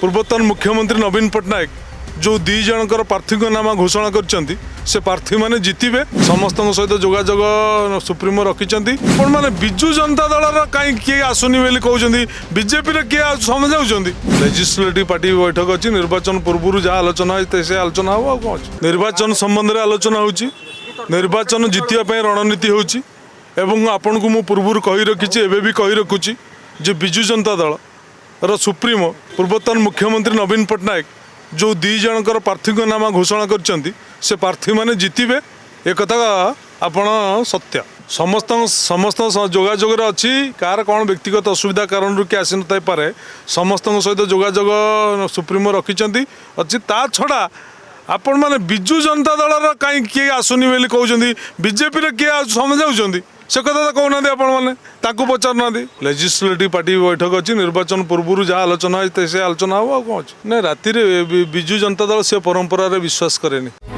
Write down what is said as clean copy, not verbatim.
पूर्वतन मुख्यमंत्री नवीन पट्टनायक जो दी जनकर प्रार्थी नाम घोषणा कर प्रार्थी मैंने जितबे समस्त सहित जोगाजोग सुप्रीमो रखिंट मैंने विजु जनता दल कहीं किए आसुनी बोली कहते बीजेपी किए समझाऊँ लेजिस्लेटिव पार्टी बैठक अच्छी निर्वाचन पूर्व जहाँ आलोचना से आलोचना हम कौन निर्वाचन संबंध में आलोचना हो निर्वाचन जितवाई रणनीति होउछि आपण को मु पूर्व कही रखी एवं भी कही रखुची जे विजु जनता दल रो सुप्रीमो पूर्वतन मुख्यमंत्री नवीन पट्टनायक जो दी जनकर प्रार्थी नाम घोषणा कर प्रार्थी मैंने जितबे एक आपण सत्य समस्त समस्त जोगाजोग अच्छी कार कौन व्यक्तिगत असुविधा कारण किए आसी न पारे समस्त सहित जोगाजोग सुप्रीमो रखिंट अच्छी ता छड़ा आपण मैंने विजु जनता दल कहीं किए आसुनी बोली कहते बीजेपी किए समझाऊँ से कथा कहना आपण मैंने पचारना लेजिस्लेटिव पार्टी बैठक अच्छी निर्वाचन पूर्व जहाँ आलोचना से आलोचना हम कौन ना राति विजु जनता दल से परंपरार विश्वास करेनि।